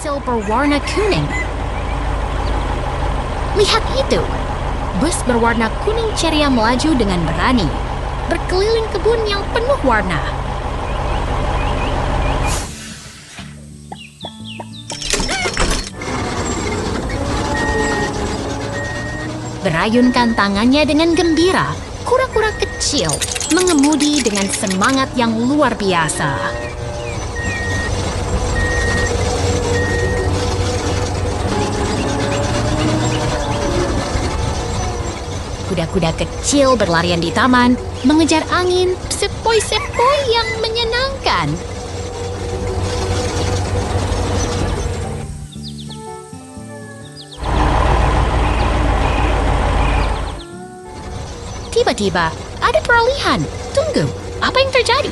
kecil berwarna kuning. Lihat itu! Bus berwarna kuning ceria melaju dengan berani, berkeliling kebun yang penuh warna. Berayunkan tangannya dengan gembira, kura-kura kecil mengemudi dengan semangat yang luar biasa. Kuda-kuda kecil berlarian di taman, mengejar angin sepoi-sepoi yang menyenangkan. Tiba-tiba, ada peralihan. Tunggu, apa yang terjadi?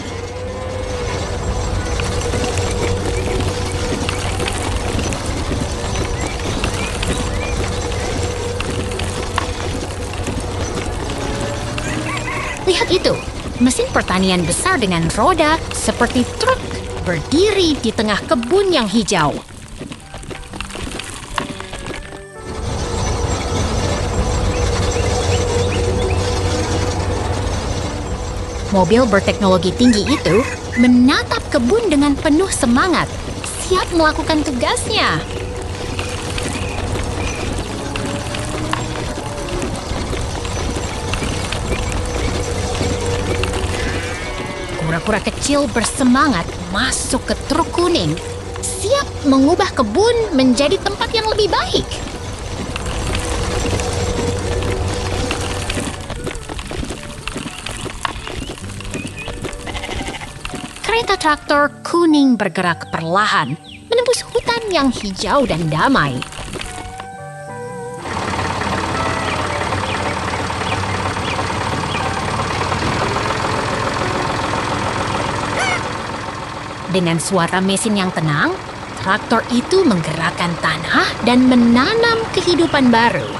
Lihat itu, mesin pertanian besar dengan roda seperti truk berdiri di tengah kebun yang hijau. Mobil berteknologi tinggi itu menatap kebun dengan penuh semangat, siap melakukan tugasnya. Kura-kura kecil bersemangat masuk ke truk kuning, siap mengubah kebun menjadi tempat yang lebih baik. Kereta traktor kuning bergerak perlahan, menembus hutan yang hijau dan damai. Dengan suara mesin yang tenang, traktor itu menggerakkan tanah dan menanam kehidupan baru.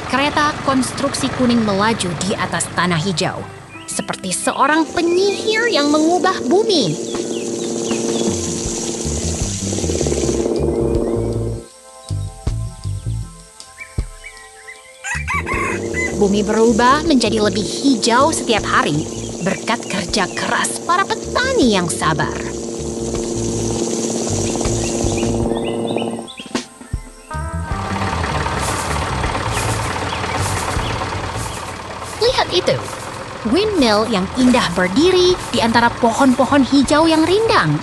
Kereta konstruksi kuning melaju di atas tanah hijau, seperti seorang penyihir yang mengubah bumi. Bumi berubah menjadi lebih hijau setiap hari berkat kerja keras para petani yang sabar. Lihat itu, windmill yang indah berdiri di antara pohon-pohon hijau yang rindang.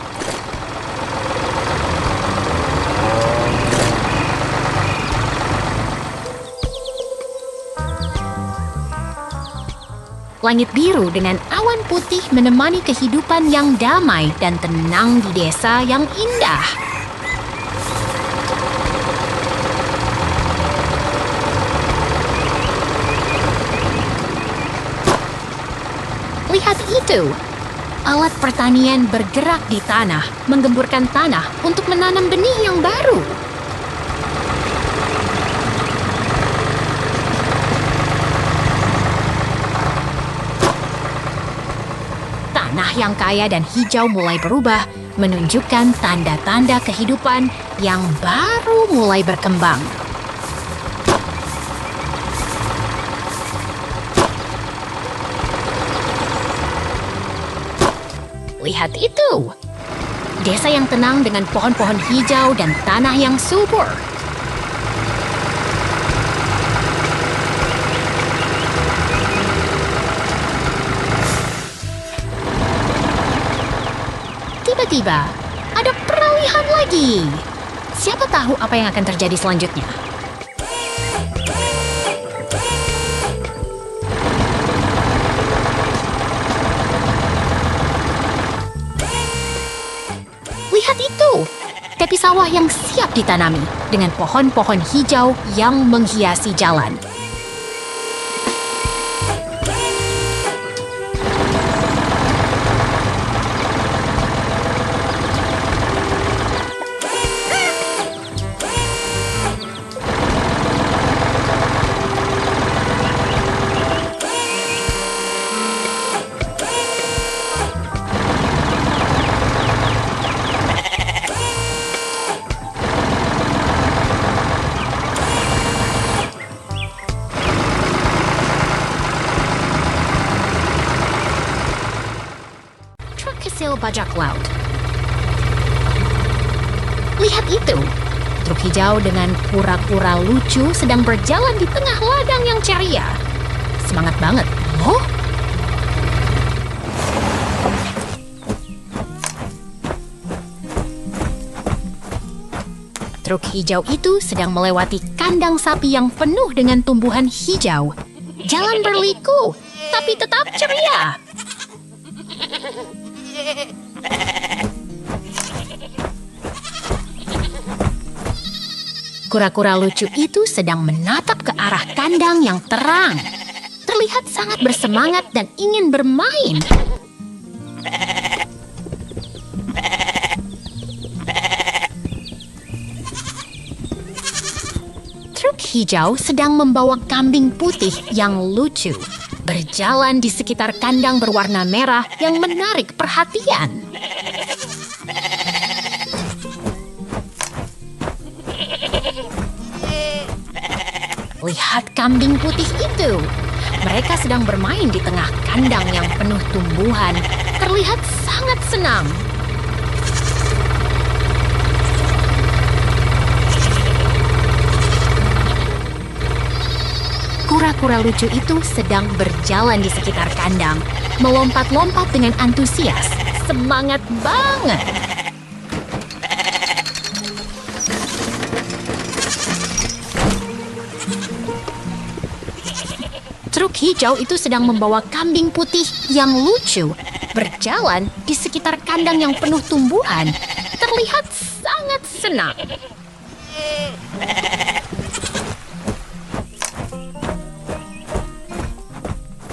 Langit biru dengan awan putih menemani kehidupan yang damai dan tenang di desa yang indah. Lihat itu! Alat pertanian bergerak di tanah, menggemburkan tanah untuk menanam benih yang baru. Tanah yang kaya dan hijau mulai berubah, menunjukkan tanda-tanda kehidupan yang baru mulai berkembang. Lihat itu! Desa yang tenang dengan pohon-pohon hijau dan tanah yang subur. Tiba-tiba, ada peralihan lagi. Siapa tahu apa yang akan terjadi selanjutnya? Lihat itu! Tepi sawah yang siap ditanami dengan pohon-pohon hijau yang menghiasi jalan. mobil bajak laut. Lihat itu, truk hijau dengan kura-kura lucu sedang berjalan di tengah ladang yang ceria. Semangat banget, loh. Truk hijau itu sedang melewati kandang sapi yang penuh dengan tumbuhan hijau. Jalan berliku, tapi tetap ceria. Kura-kura lucu itu sedang menatap ke arah kandang yang terang. Terlihat sangat bersemangat dan ingin bermain. Truk hijau sedang membawa kambing putih yang lucu, berjalan di sekitar kandang berwarna merah yang menarik perhatian. Lihat kambing putih itu. Mereka sedang bermain di tengah kandang yang penuh tumbuhan. Terlihat sangat senang. Kura-kura lucu itu sedang berjalan di sekitar kandang, melompat-lompat dengan antusias. Semangat banget. Truk hijau itu sedang membawa kambing putih yang lucu berjalan di sekitar kandang yang penuh tumbuhan. Terlihat sangat senang.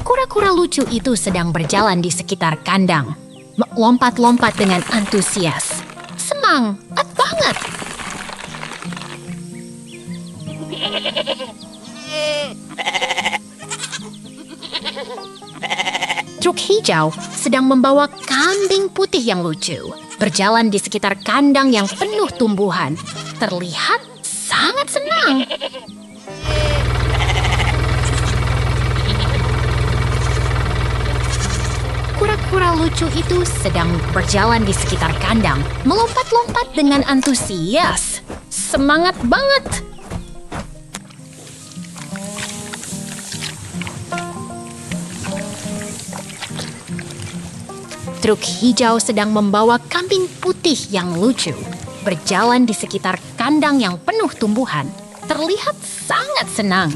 Kura-kura lucu itu sedang berjalan di sekitar kandang, lompat-lompat dengan antusias. Semangat banget. Truk hijau sedang membawa kambing putih yang lucu, berjalan di sekitar kandang yang penuh tumbuhan. Terlihat sangat senang. Kura-kura lucu itu sedang berjalan di sekitar kandang, melompat-lompat dengan antusias. Semangat banget. Truk hijau sedang membawa kambing putih yang lucu, berjalan di sekitar kandang yang penuh tumbuhan. Terlihat sangat senang.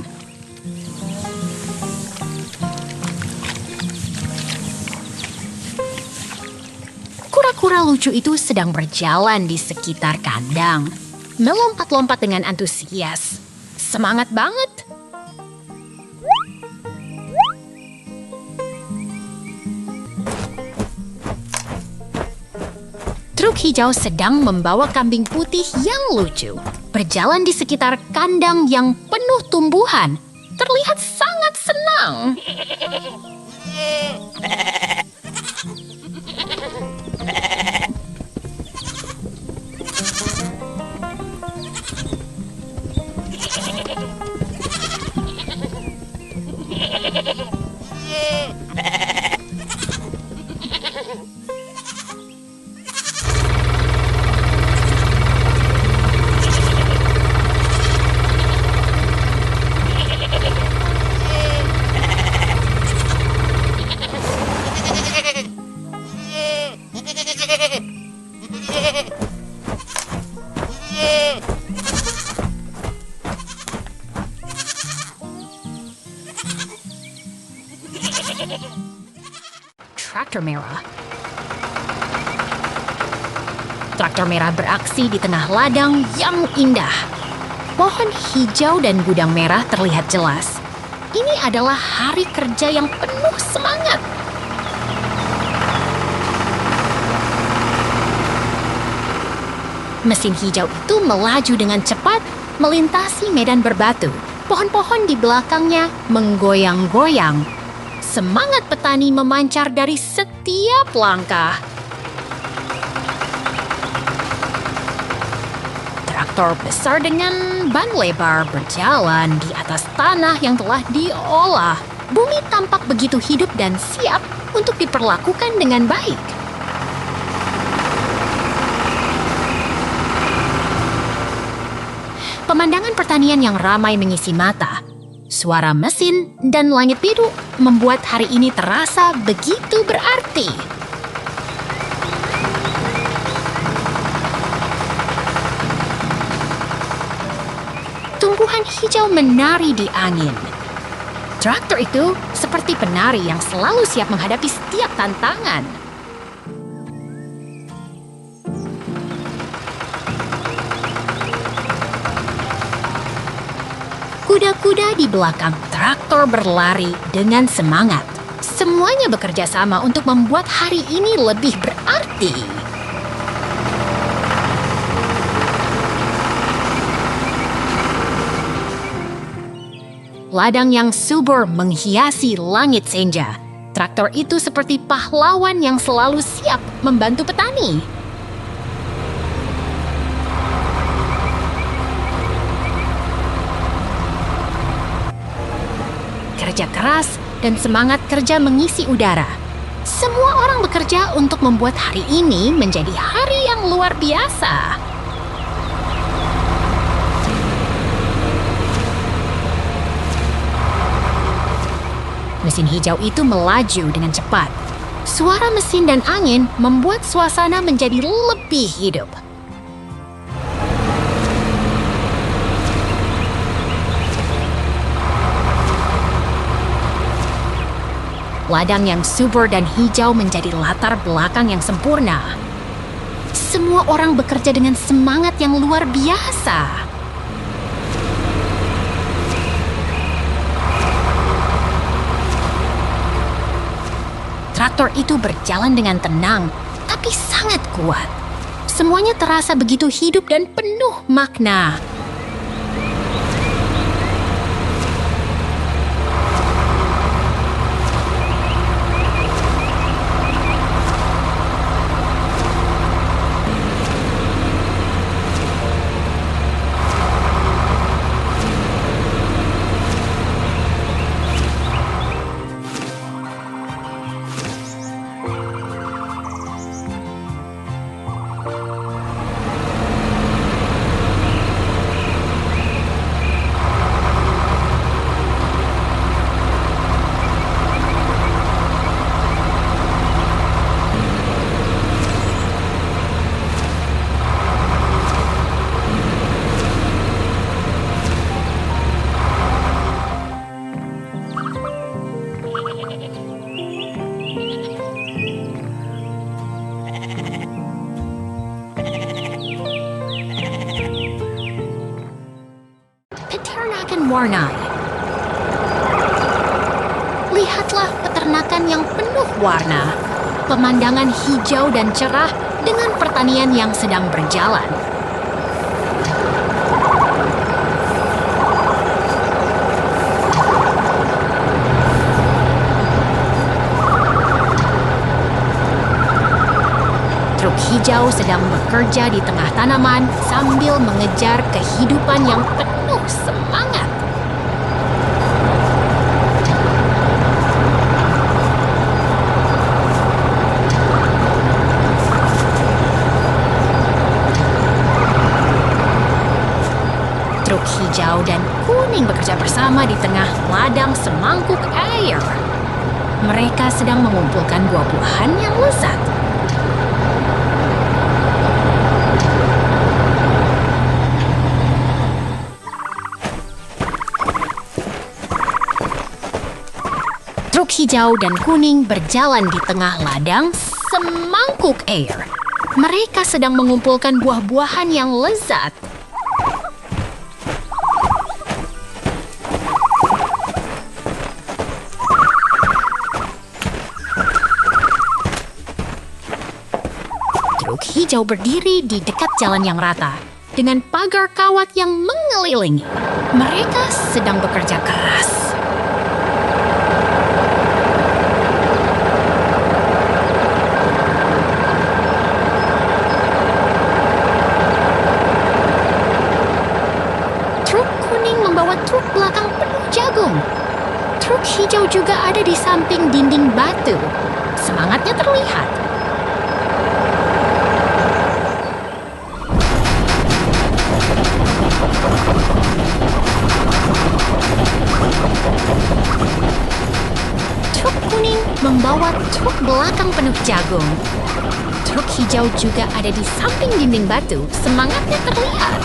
Kura-kura lucu itu sedang berjalan di sekitar kandang, melompat-lompat dengan antusias. Semangat banget. Truk hijau sedang membawa kambing putih yang lucu, berjalan di sekitar kandang yang penuh tumbuhan. Terlihat sangat senang. Traktor merah. Traktor merah beraksi di tengah ladang yang indah. Pohon hijau dan gudang merah terlihat jelas. Ini adalah hari kerja yang penuh semangat. Mesin hijau itu melaju dengan cepat melintasi medan berbatu. Pohon-pohon di belakangnya menggoyang-goyang. Semangat petani memancar dari setiap langkah. Traktor besar dengan ban lebar berjalan di atas tanah yang telah diolah. Bumi tampak begitu hidup dan siap untuk diperlakukan dengan baik. Pemandangan pertanian yang ramai mengisi mata. Suara mesin dan langit biru membuat hari ini terasa begitu berarti. Tumbuhan hijau menari di angin. Traktor itu seperti penari yang selalu siap menghadapi setiap tantangan. Kuda-kuda di belakang traktor berlari dengan semangat. Semuanya bekerja sama untuk membuat hari ini lebih berarti. Ladang yang subur menghiasi langit senja. Traktor itu seperti pahlawan yang selalu siap membantu petani. Kerja keras dan semangat kerja mengisi udara. Semua orang bekerja untuk membuat hari ini menjadi hari yang luar biasa. Mesin hijau itu melaju dengan cepat. Suara mesin dan angin membuat suasana menjadi lebih hidup. Ladang yang subur dan hijau menjadi latar belakang yang sempurna. Semua orang bekerja dengan semangat yang luar biasa. Traktor itu berjalan dengan tenang, tapi sangat kuat. Semuanya terasa begitu hidup dan penuh makna. Peternakan Warnai. Lihatlah peternakan yang penuh warna, pemandangan hijau dan cerah dengan pertanian yang sedang berjalan. Truk hijau sedang bekerja di tengah tanaman sambil mengejar kehidupan yang penuh semangat. Truk hijau dan kuning bekerja bersama di tengah ladang semangkuk air. Mereka sedang mengumpulkan buah-buahan yang lezat. Truk hijau dan kuning berjalan di tengah ladang semangkuk air. Mereka sedang mengumpulkan buah-buahan yang lezat. Truk hijau berdiri di dekat jalan yang rata, dengan pagar kawat yang mengelilingi. Mereka sedang bekerja keras. Truk kuning membawa truk belakang penuh jagung. Truk hijau juga ada di samping dinding batu. Semangatnya terlihat. Truk kuning membawa truk belakang penuh jagung. Truk hijau juga ada di samping dinding batu. Semangatnya terlihat.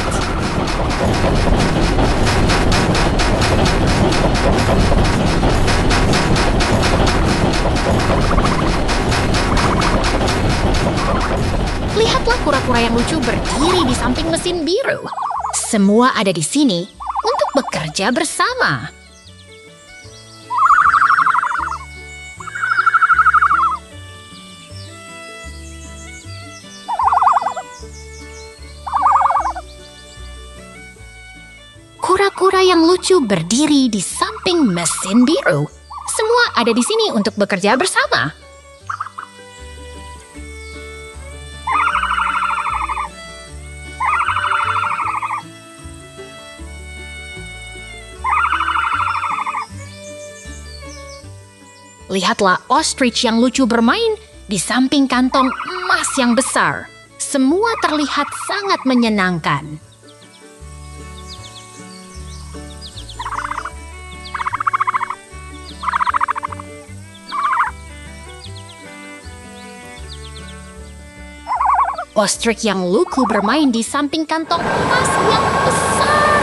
Lihatlah kura-kura yang lucu berdiri di samping mesin biru. Semua ada di sini untuk bekerja bersama. Kura-kura yang lucu berdiri di samping mesin biru. Semua ada di sini untuk bekerja bersama. Lihatlah ostrich yang lucu bermain di samping kantong emas yang besar. Semua terlihat sangat menyenangkan. Ostrich yang lucu bermain di samping kantong emas yang besar.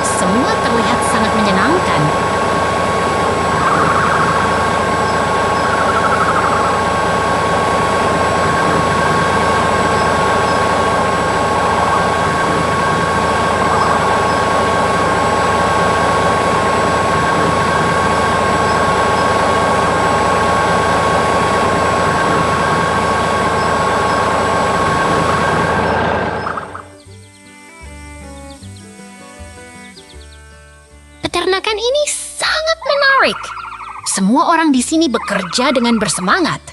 Semua terlihat sangat menyenangkan. Peternakan ini sangat menarik. Semua orang di sini bekerja dengan bersemangat.